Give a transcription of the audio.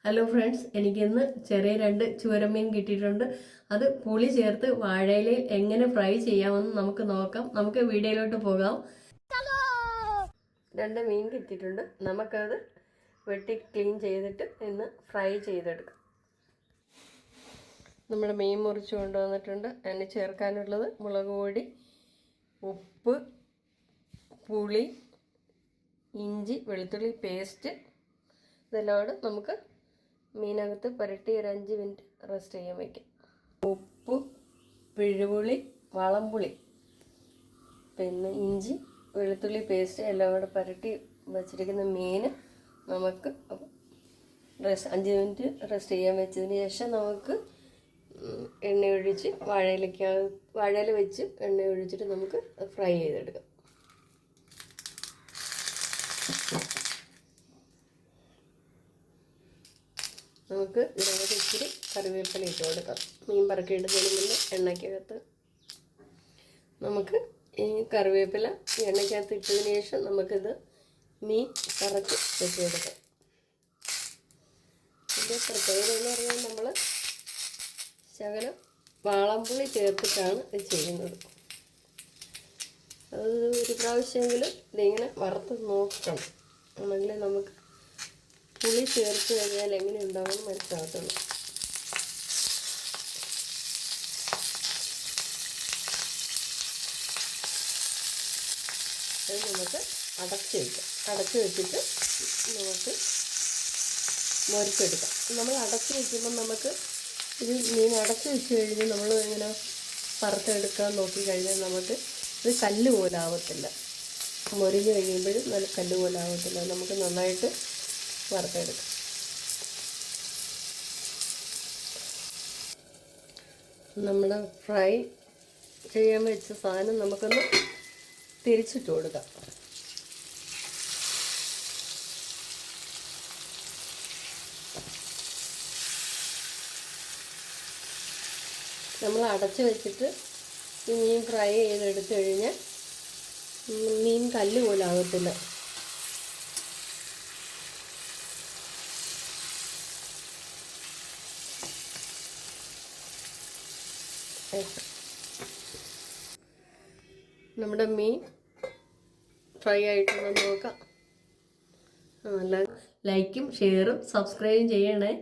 Hello friends, എനിക്കിന്ന് ചെറിയ 2 ചൂരമീൻ കിട്ടിയിട്ടുണ്ട്. അത് പുളി ചേർത്ത് വാഴയിലയിൽ എങ്ങനെ ഫ്രൈ ചെയ്യാമെന്ന് നമുക്ക് നോക്കാം. നമുക്ക് വീഡിയോയിലോട്ട് പോകാം. 2 മീൻ കിട്ടിയിട്ടുണ്ട്. നമുക്കത് വെട്ടി ക്ലീൻ ചെയ്തിട്ട് ഇന്ന് ഫ്രൈ ചെയ്തെടുക്കാം. നമ്മുടെ മീൻ മുറിച്ച് കൊണ്ടുവന്നിട്ടുണ്ട്. അതിന് ചേർക്കാനുള്ളത് മുളക് പൊടി, ഉപ്പ്, പുളി, ഇഞ്ചി, വെളുത്തുള്ളി പേസ്റ്റ്. ഇതെല്ലാം നമുക്ക് മീനകത്ത് പുരട്ടി ഒരു 5 മിനിറ്റ് റെസ്റ്റ് ചെയ്യാൻ വയ്ക്കാം. ഉപ്പ്, പിഴുപുളി, വളംപുളി, പിന്നെ ഇഞ്ചി, വെളുത്തുള്ളി പേസ്റ്റ് എല്ലാം കൂടെ പുരട്ടി വച്ചിരിക്കുന്ന മീൻ നമുക്ക് 5 മിനിറ്റ് റെസ്റ്റ് ചെയ്യാൻ വെച്ചതിന് ശേഷം നമുക്ക് എണ്ണ ഒഴിച്ച് വാഴയില വെച്ച് എണ്ണ ഒഴിച്ചിട്ട് നമുക്ക് ഫ്രൈ ചെയ്തെടുക്കാം. നമുക്ക് ഇതിനകത്ത് ഇച്ചിരി കറിവേപ്പില ഇട്ട് കൊടുക്കാം. മീൻ പറക്കിയിടുന്നതിന് മുന്നേ എണ്ണയ്ക്കകത്ത് നമുക്ക് ഈ കറിവേപ്പില എണ്ണയ്ക്കകത്ത് ഇട്ടതിന് ശേഷം നമുക്കിത് മീൻ കറച്ച് വെച്ച് കൊടുക്കാം. ഇതിൻ്റെ പ്രത്യേകത എന്ന് പറഞ്ഞാൽ നമ്മൾ ശകലം വാളംപുളി ചേർത്തിട്ടാണ് ഇത് ചെയ്യുന്നത്. അത് ഒരു പ്രാവശ്യമെങ്കിലും ഇതിങ്ങനെ വറുത്ത് നോക്കണം, എന്നെങ്കിൽ നമുക്ക് പുളി ചേർത്ത് കഴിഞ്ഞാൽ എങ്ങനെ ഉണ്ടാകുമെന്ന് മനസ്സിലാകത്തുള്ളൂ. അത് നമുക്ക് അടച്ച് വെച്ചിട്ട് നമുക്ക് മുറിച്ചെടുക്കാം. നമ്മൾ അടച്ച് വയ്ക്കുമ്പോൾ നമുക്ക് ഇത് മീൻ അടച്ച് വെച്ച് കഴിഞ്ഞ് നമ്മൾ ഇങ്ങനെ വറുത്തെടുക്കാൻ നോക്കിക്കഴിഞ്ഞാൽ നമുക്ക് ഇത് കല്ല് പോലെ ആവത്തില്ല. മുരിഞ്ഞ് കഴിയുമ്പോഴും നല്ല കല്ല് പോലെ ആവത്തില്ല. നമുക്ക് നന്നായിട്ട് വറുത്തെടുക്കാം. നമ്മൾ ഫ്രൈ ചെയ്യാൻ വെച്ച സാധനം നമുക്കൊന്ന് തിരിച്ചിട്ട് കൊടുക്കാം. നമ്മൾ അടച്ച് വെച്ചിട്ട് ഈ മീൻ ഫ്രൈ ചെയ്തെടുത്തു കഴിഞ്ഞാൽ മീൻ കല്ല് പോലെ ആകത്തില്ല. നമ്മുടെ മീൻ ഫ്രൈ ആയിട്ടൊന്ന് നോക്കാം. ലൈക്കും ഷെയറും സബ്സ്ക്രൈബും ചെയ്യണേ.